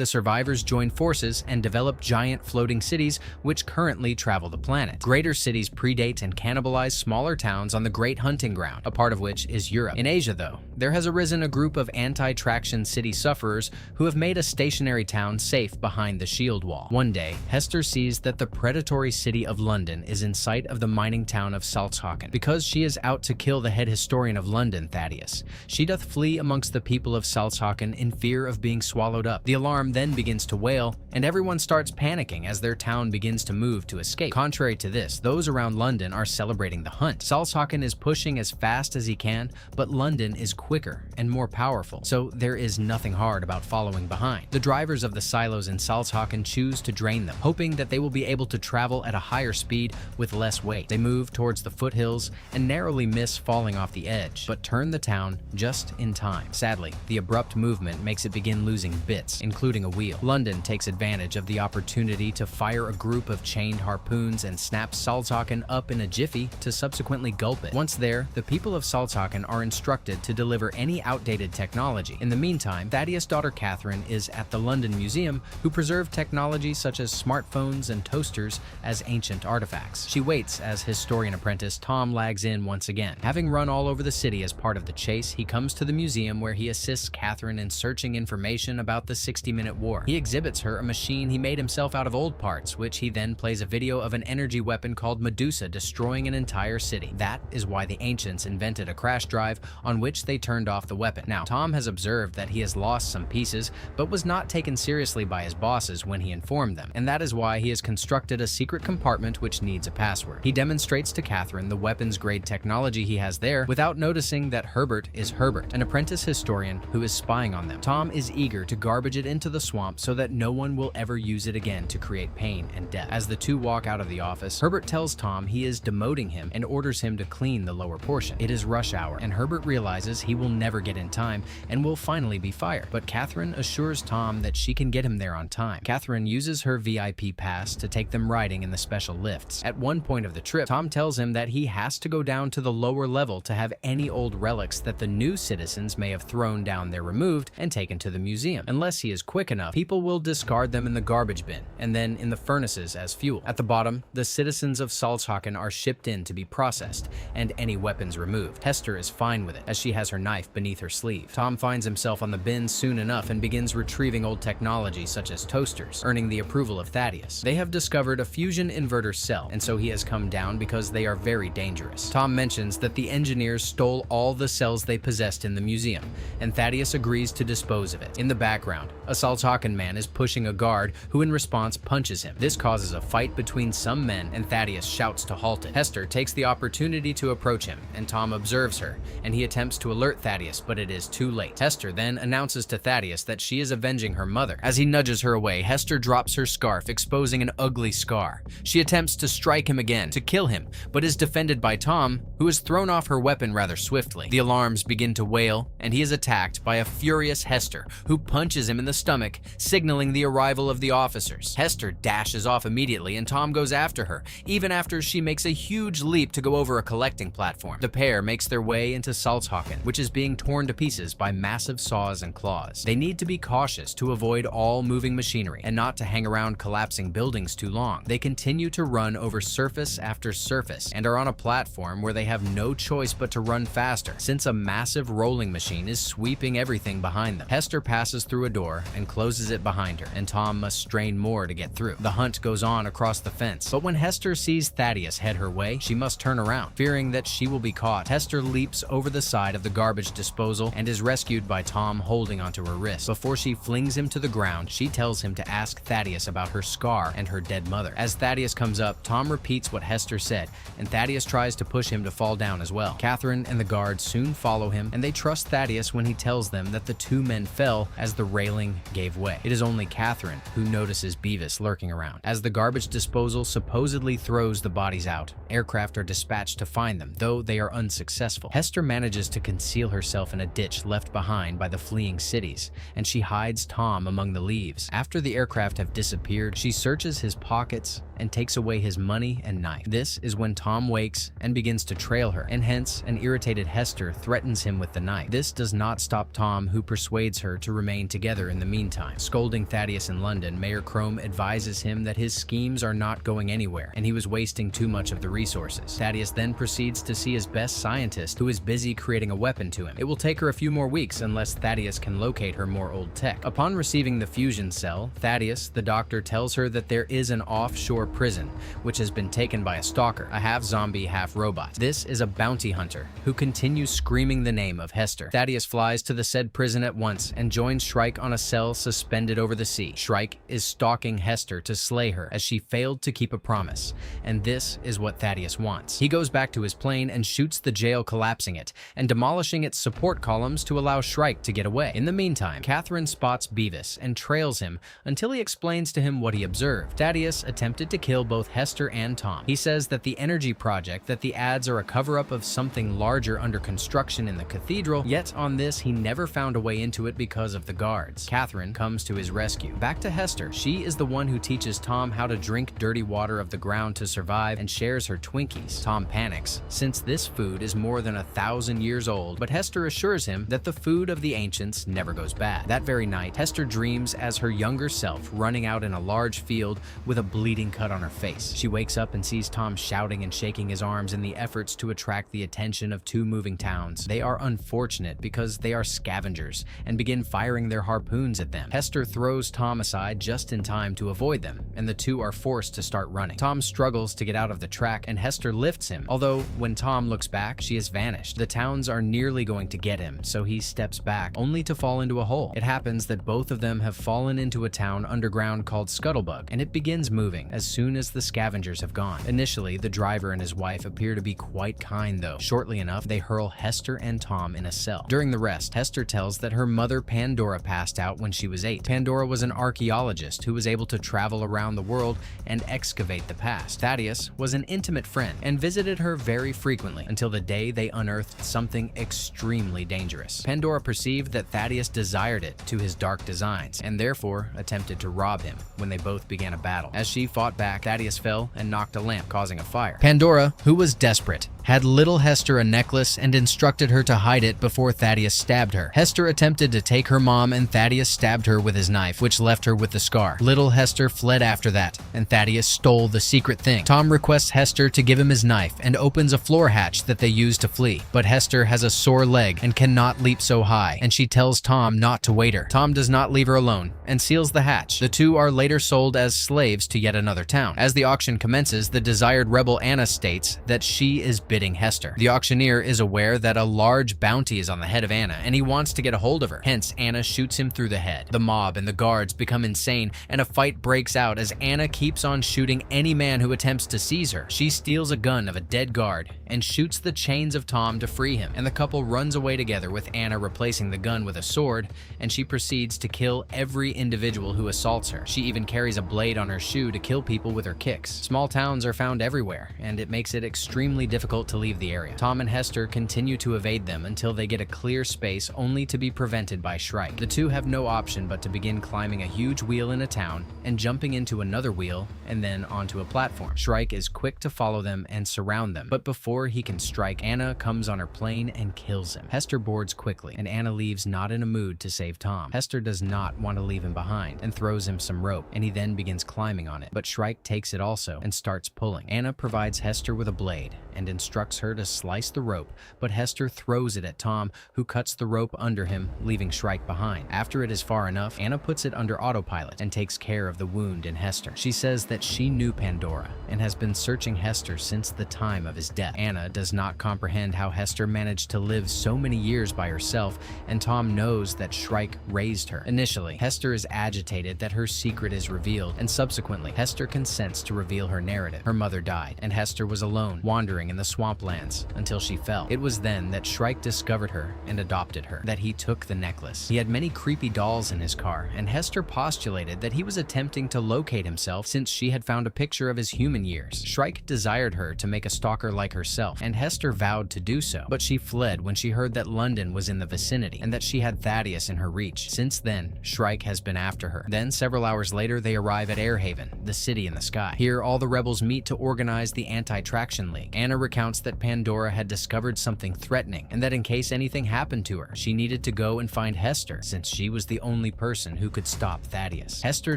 The survivors join forces and develop giant floating cities which currently travel the planet. Greater cities predate and cannibalize smaller towns on the Great Hunting Ground, a part of which is Europe. In Asia, though, there has arisen a group of anti-traction city sufferers who have made a stationary town safe behind the shield wall. One day, Hester sees that the predatory city of London is in sight of the mining town of Salzhaken. Because she is out to kill the head historian of London, Thaddeus, she doth flee amongst the people of Salzhaken in fear of being swallowed up. The alarm then begins to wail, and everyone starts panicking as their town begins to move to escape. Contrary to this, those around London are celebrating the hunt. Salzhaken is pushing as fast as he can, but London is quicker and more powerful, so there is nothing hard about following behind. The drivers of the silos in Salzhaken choose to drain them, hoping that they will be able to travel at a higher speed with less weight. They move towards the foothills and narrowly miss falling off the edge, but turn the town just in time. Sadly, the abrupt movement makes it begin losing bits, including a wheel. London takes advantage of the opportunity to fire a group of chained harpoons and snap Salzhaken up in a jiffy to subsequently gulp it. Once there, the people of Salzhaken are instructed to deliver any outdated technology. In the meantime, Thaddeus' daughter Catherine is at the London Museum, who preserve technology such as smartphones and toasters as ancient artifacts. She waits as historian apprentice Tom lags in once again. Having run all over the city as part of the chase, he comes to the museum where he assists Catherine in searching information about the 60-minute war. He exhibits her a machine he made himself out of old parts, which he then plays a video of an energy weapon called Medusa destroying an entire city. That is why the ancients invented a crash drive on which they turned off the weapon. Now, Tom has observed that he has lost some pieces, but was not taken seriously by his bosses when he informed them, and that is why he has constructed a secret compartment which needs a password. He demonstrates to Catherine the weapons-grade technology he has there without noticing that Herbert is Herbert, an apprentice historian who is spying on them. Tom is eager to garbage it into the swamp so that no one will ever use it again to create pain and death. As the two walk out of the office, Herbert tells Tom he is demoting him and orders him to clean the lower portion. It is rush hour, and Herbert realizes he will never get in time and will finally be fired. But Catherine assures Tom that she can get him there on time. Catherine uses her VIP pass to take them riding in the special lifts. At one point of the trip, Tom tells him that he has to go down to the lower level to have any old relics that the new citizens may have thrown down there removed and taken to the museum. Unless he is quick enough, people will discard them in the garbage bin and then in the furnaces as fuel. At the bottom, the citizens of Salzhaken are shipped in to be processed and any weapons removed. Hester is fine with it, as she has her knife beneath her sleeve. Tom finds himself on the bin soon enough and begins retrieving old technology such as toasters, earning the approval of Thaddeus. They have discovered a fusion inverter cell, and so he has come down because they are very dangerous. Tom mentions that the engineers stole all the cells they possessed in the museum, and Thaddeus agrees to dispose of it. In the background, a Salzhaken man is pushing a guard who in response punches him. This causes a fight between some men, and Thaddeus shouts to halt it. Hester takes the opportunity to approach him, and Tom observes her, and he attempts to alert Thaddeus, but it is too late. Hester then announces to Thaddeus that she is avenging her mother. As he nudges her away, Hester drops her scarf, exposing an ugly scar. She attempts to strike him again, to kill him, but is defended by Tom, who has thrown off her weapon rather swiftly. The alarms begin to wail, and he is attacked by a furious Hester, who punches him in the stomach, signaling the arrival of the officers. Hester dashes off immediately, and Tom goes after her, even after she makes a huge leap to go over a collecting platform. The pair makes their way into Salzhaken, which is being torn to pieces by massive saws and claws. They need to be cautious to avoid all moving machinery and not to hang around collapsing buildings too long. They continue to run over surface after surface and are on a platform where they have no choice but to run faster, since a massive rolling machine is sweeping everything behind them. Hester passes through a door and closes it behind her, and Tom must strain more to get through. The hunt goes on across the fence, but when Hester sees Thaddeus head her way, she must turn around. Fearing that she will be caught, Hester leaps over the side of the garbage disposal and is rescued by Tom holding onto her wrist. Before she flings him to the ground, she tells him to ask Thaddeus about her scar and her dead mother. As Thaddeus comes up, Tom repeats what Hester said, and Thaddeus tries to push him to fall down as well. Catherine and the guards soon follow him, and they trust Thaddeus when he tells them that the two men fell as the railing gave way. It is only Catherine who notices Beavis lurking around. As the garbage disposal supposedly throws the bodies out, aircraft are dispatched to find them, though they are unsuccessful. Hester manages to conceal herself in a ditch left behind by the fleeing cities, and she hides Tom among the leaves. After the aircraft have disappeared, she searches his pockets and takes away his money and knife. This is when Tom wakes and begins to trail her, and hence an irritated Hester threatens him with the knife. This does not stop Tom, who persuades her to remain together in the meantime. meantime, scolding Thaddeus in London, Mayor Crome advises him that his schemes are not going anywhere and he was wasting too much of the resources. Thaddeus then proceeds to see his best scientist, who is busy creating a weapon to him. It will take her a few more weeks unless Thaddeus can locate her more old tech. Upon receiving the fusion cell, Thaddeus, the doctor, tells her that there is an offshore prison which has been taken by a stalker, a half-zombie, half-robot. This is a bounty hunter who continues screaming the name of Hester. Thaddeus flies to the said prison at once and joins Shrike on a cell suspended over the sea. Shrike is stalking Hester to slay her as she failed to keep a promise, and this is what Thaddeus wants. He goes back to his plane and shoots the jail, collapsing it and demolishing its support columns to allow Shrike to get away. In the meantime, Catherine spots Beavis and trails him until he explains to him what he observed. Thaddeus attempted to kill both Hester and Tom. He says that the energy project, that the ads are a cover-up of something larger under construction in the cathedral, yet on this he never found a way into it because of the guards. Catherine comes to his rescue. Back to Hester. She is the one who teaches Tom how to drink dirty water of the ground to survive and shares her Twinkies. Tom panics, since this food is more than 1,000 years old, but Hester assures him that the food of the ancients never goes bad. That very night, Hester dreams as her younger self running out in a large field with a bleeding cut on her face. She wakes up and sees Tom shouting and shaking his arms in the efforts to attract the attention of two moving towns. They are unfortunate because they are scavengers and begin firing their harpoons at them. Hester throws Tom aside just in time to avoid them, and the two are forced to start running. Tom struggles to get out of the track and Hester lifts him, although when Tom looks back, she has vanished. The towns are nearly going to get him, so he steps back only to fall into a hole. It happens that both of them have fallen into a town underground called Scuttlebug, and it begins moving as soon as the scavengers have gone. Initially, the driver and his wife appear to be quite kind though. Shortly enough, they hurl Hester and Tom in a cell. During the rest, Hester tells that her mother Pandora passed out when she was 8. Pandora was an archaeologist who was able to travel around the world and excavate the past. Thaddeus was an intimate friend and visited her very frequently until the day they unearthed something extremely dangerous. Pandora perceived that Thaddeus desired it to his dark designs and therefore attempted to rob him when they both began a battle. As she fought back, Thaddeus fell and knocked a lamp, causing a fire. Pandora, who was desperate, had little Hester a necklace and instructed her to hide it before Thaddeus stabbed her. Hester attempted to take her mom and Thaddeus stabbed her with his knife, which left her with the scar. Little Hester fled after that, and Thaddeus stole the secret thing. Tom requests Hester to give him his knife and opens a floor hatch that they use to flee. But Hester has a sore leg and cannot leap so high, and she tells Tom not to wait her. Tom does not leave her alone and seals the hatch. The two are later sold as slaves to yet another town. As the auction commences, the desired rebel Anna states that she is bidding Hester. The auctioneer is aware that a large bounty is on the head of Anna, and he wants to get a hold of her. Hence, Anna shoots him through the head. The mob and the guards become insane, and a fight breaks out as Anna keeps on shooting any man who attempts to seize her. She steals a gun of a dead guard and shoots the chains of Tom to free him, and the couple runs away together with Anna replacing the gun with a sword, and she proceeds to kill every individual who assaults her. She even carries a blade on her shoe to kill people with her kicks. Small towns are found everywhere, and it makes it extremely difficult to leave the area. Tom and Hester continue to evade them until they get a clear space, only to be prevented by Shrike. The two have no option but to begin climbing a huge wheel in a town and jumping into another wheel and then onto a platform. Shrike is quick to follow them and surround them, but before he can strike, Anna comes on her plane and kills him. Hester boards quickly, and Anna leaves not in a mood to save Tom. Hester does not want to leave him behind and throws him some rope, and he then begins climbing on it, but Shrike takes it also and starts pulling. Anna provides Hester with a blade and instructs her to slice the rope, but Hester throws it at Tom, who cuts the rope under him, leaving Shrike behind. After it is far enough, Anna puts it under autopilot and takes care of the wound in Hester. She says that she knew Pandora and has been searching Hester since the time of his death. Anna does not comprehend how Hester managed to live so many years by herself, and Tom knows that Shrike raised her. Initially, Hester is agitated that her secret is revealed, and subsequently, Hester consents to reveal her narrative. Her mother died, and Hester was alone, wandering in the swamplands until she fell. It was then that Shrike discovered her and adopted her, that he took the necklace. He had many creepy dolls in his car, and Hester postulated that he was attempting to locate himself since she had found a picture of his human years. Shrike desired her to make a stalker like herself, and Hester vowed to do so, but she fled when she heard that London was in the vicinity and that she had Thaddeus in her reach. Since then, Shrike has been after her. Then, several hours later, they arrive at Airhaven, the city in the sky. Here, all the rebels meet to organize the Anti-Traction League. Anna recounts announced that Pandora had discovered something threatening, and that in case anything happened to her, she needed to go and find Hester, since she was the only person who could stop Thaddeus. Hester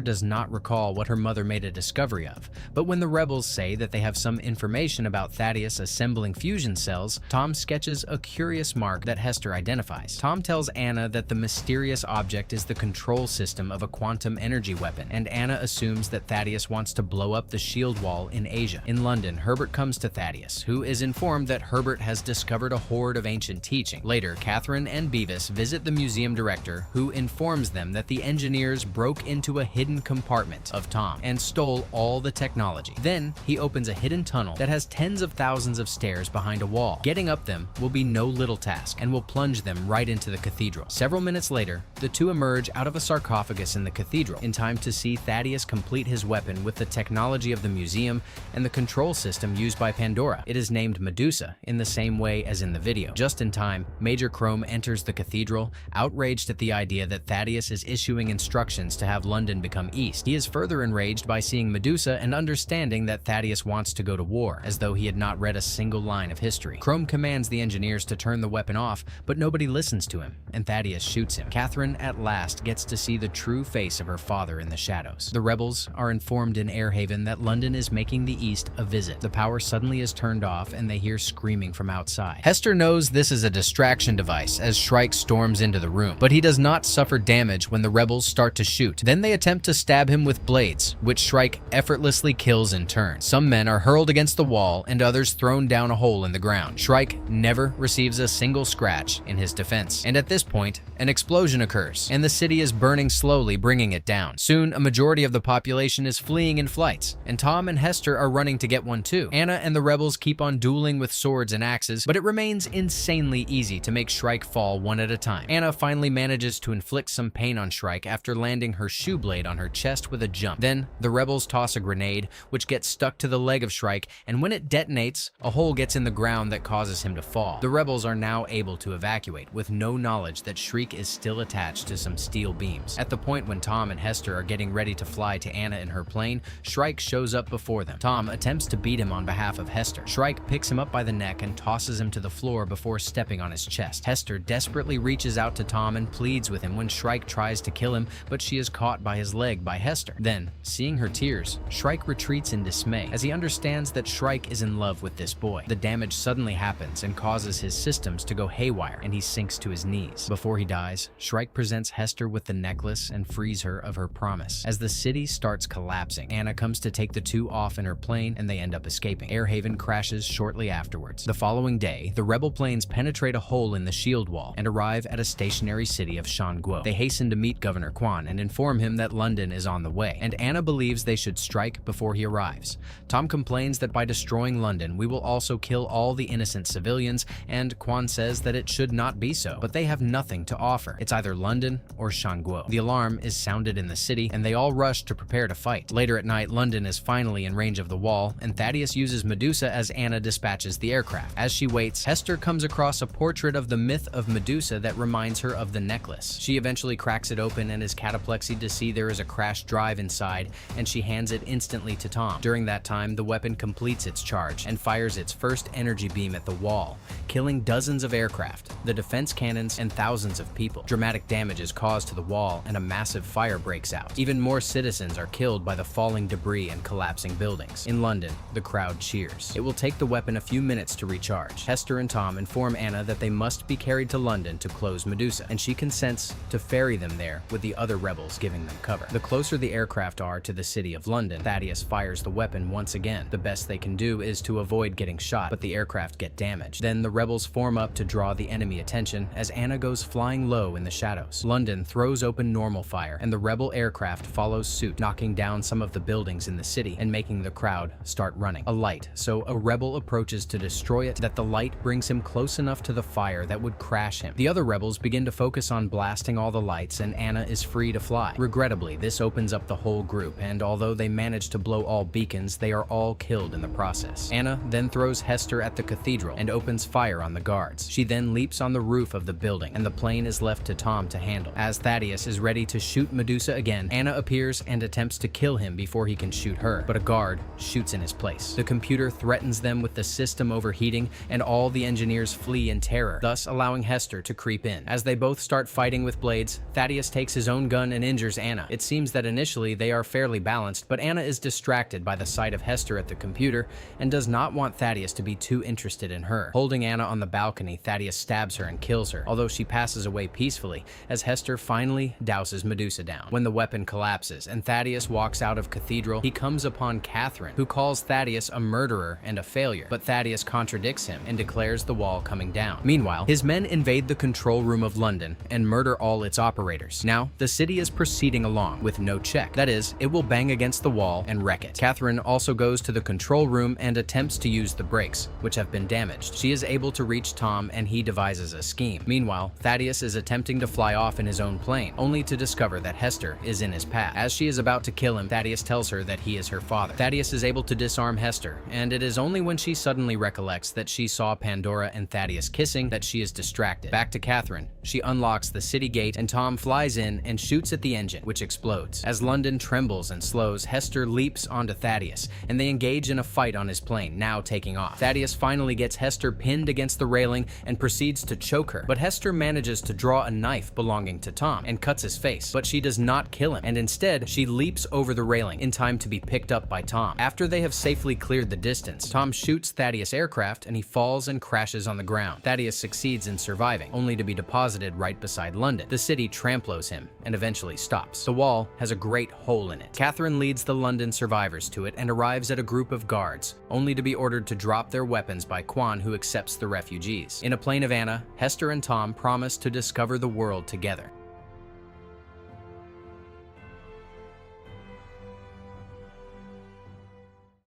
does not recall what her mother made a discovery of, but when the rebels say that they have some information about Thaddeus assembling fusion cells, Tom sketches a curious mark that Hester identifies. Tom tells Anna that the mysterious object is the control system of a quantum energy weapon, and Anna assumes that Thaddeus wants to blow up the shield wall in Asia. In London, Herbert comes to Thaddeus, who is informed that Herbert has discovered a hoard of ancient teaching. Later, Catherine and Beavis visit the museum director, who informs them that the engineers broke into a hidden compartment of Tom and stole all the technology. Then, he opens a hidden tunnel that has tens of thousands of stairs behind a wall. Getting up them will be no little task and will plunge them right into the cathedral. Several minutes later, the two emerge out of a sarcophagus in the cathedral, in time to see Thaddeus complete his weapon with the technology of the museum and the control system used by Pandora. It is named Medusa, in the same way as in the video. Just in time, Major Chrome enters the cathedral, outraged at the idea that Thaddeus is issuing instructions to have London become East. He is further enraged by seeing Medusa and understanding that Thaddeus wants to go to war, as though he had not read a single line of history. Chrome commands the engineers to turn the weapon off, but nobody listens to him, and Thaddeus shoots him. Catherine at last gets to see the true face of her father in the shadows. The rebels are informed in Airhaven that London is making the East a visit. The power suddenly is turned off and they hear screaming from outside. Hester knows this is a distraction device as Shrike storms into the room, but he does not suffer damage when the rebels start to shoot. Then they attempt to stab him with blades, which Shrike effortlessly kills in turn. Some men are hurled against the wall and others thrown down a hole in the ground. Shrike never receives a single scratch in his defense. And at this point, an explosion occurs, and the city is burning slowly, bringing it down. Soon, a majority of the population is fleeing in flights, and Tom and Hester are running to get one too. Anna and the rebels keep on dueling with swords and axes, but it remains insanely easy to make Shrike fall one at a time. Anna finally manages to inflict some pain on Shrike after landing her shoe blade on her chest with a jump. Then, the rebels toss a grenade, which gets stuck to the leg of Shrike, and when it detonates, a hole gets in the ground that causes him to fall. The rebels are now able to evacuate, with no knowledge that Shriek is still attached to some steel beams. At the point when Tom and Hester are getting ready to fly to Anna in her plane, Shrike shows up before them. Tom attempts to beat him on behalf of Hester. Shrike picks him up by the neck and tosses him to the floor before stepping on his chest. Hester desperately reaches out to Tom and pleads with him when Shrike tries to kill him, but she is caught by his leg by Hester. Then, seeing her tears, Shrike retreats in dismay as he understands that Shrike is in love with this boy. The damage suddenly happens and causes his systems to go haywire, and he sinks to his knees. Before he dies, Shrike presents Hester with the necklace and frees her of her promise. As the city starts collapsing, Anna comes to take the two off in her plane and they end up escaping. Airhaven crashes shortly afterwards. The following day, the rebel planes penetrate a hole in the shield wall and arrive at a stationary city of Shanguo. They hasten to meet Governor Quan and inform him that London is on the way, and Anna believes they should strike before he arrives. Tom complains that by destroying London, we will also kill all the innocent civilians, and Quan says that it should not be so, but they have nothing to offer. It's either London or Shanguo. The alarm is sounded in the city, and they all rush to prepare to fight. Later at night, London is finally in range of the wall, and Thaddeus uses Medusa as Anna dispatches the aircraft. As she waits, Hester comes across a portrait of the myth of Medusa that reminds her of the necklace. She eventually cracks it open and is cataplexied to see there is a crash drive inside, and she hands it instantly to Tom. During that time, the weapon completes its charge and fires its first energy beam at the wall, killing dozens of aircraft, the defense cannons, and thousands of people. Dramatic damage is caused to the wall, and a massive fire breaks out. Even more citizens are killed by the falling debris and collapsing buildings. In London, the crowd cheers. It will take the weapon a few minutes to recharge. Hester and Tom inform Anna that they must be carried to London to close Medusa, and she consents to ferry them there, with the other rebels giving them cover. The closer the aircraft are to the city of London, Thaddeus fires the weapon once again. The best they can do is to avoid getting shot, but the aircraft get damaged. Then the rebels form up to draw the enemy attention as Anna goes flying low in the shadows. London throws open normal fire, and the rebel aircraft follows suit, knocking down some of the buildings in the city and making the crowd start running. A light, so a rebel approaches to destroy it that the light brings him close enough to the fire that would crash him. The other rebels begin to focus on blasting all the lights, and Anna is free to fly. Regrettably, this opens up the whole group, and although they manage to blow all beacons, they are all killed in the process. Anna then throws Hester at the cathedral and opens fire on the guards. She then leaps on the roof of the building, and the plane is left to Tom to handle. As Thaddeus is ready to shoot Medusa again, Anna appears and attempts to kill him before he can shoot her, but a guard shoots in his place. The computer threatens them with the the system overheating, and all the engineers flee in terror, thus allowing Hester to creep in. As they both start fighting with blades, Thaddeus takes his own gun and injures Anna. It seems that initially they are fairly balanced, but Anna is distracted by the sight of Hester at the computer and does not want Thaddeus to be too interested in her. Holding Anna on the balcony, Thaddeus stabs her and kills her, although she passes away peacefully as Hester finally douses Medusa down. When the weapon collapses and Thaddeus walks out of Cathedral, he comes upon Catherine, who calls Thaddeus a murderer and a failure, but Thaddeus contradicts him and declares the wall coming down. Meanwhile, his men invade the control room of London and murder all its operators. Now, the city is proceeding along with no check. That is, it will bang against the wall and wreck it. Catherine also goes to the control room and attempts to use the brakes, which have been damaged. She is able to reach Tom and he devises a scheme. Meanwhile, Thaddeus is attempting to fly off in his own plane, only to discover that Hester is in his path. As she is about to kill him, Thaddeus tells her that he is her father. Thaddeus is able to disarm Hester, and it is only when she suddenly recollects that she saw Pandora and Thaddeus kissing that she is distracted. Back to Catherine. She unlocks the city gate and Tom flies in and shoots at the engine, which explodes. As London trembles and slows, Hester leaps onto Thaddeus, and they engage in a fight on his plane, now taking off. Thaddeus finally gets Hester pinned against the railing and proceeds to choke her, but Hester manages to draw a knife belonging to Tom and cuts his face, but she does not kill him, and instead she leaps over the railing in time to be picked up by Tom. After they have safely cleared the distance, Tom shoots Thaddeus' aircraft and he falls and crashes on the ground. Thaddeus succeeds in surviving, only to be deposited right beside London. The city tramplos him and eventually stops. The wall has a great hole in it. Catherine leads the London survivors to it and arrives at a group of guards, only to be ordered to drop their weapons by Quan, who accepts the refugees. In a plane of Anna, Hester and Tom promise to discover the world together.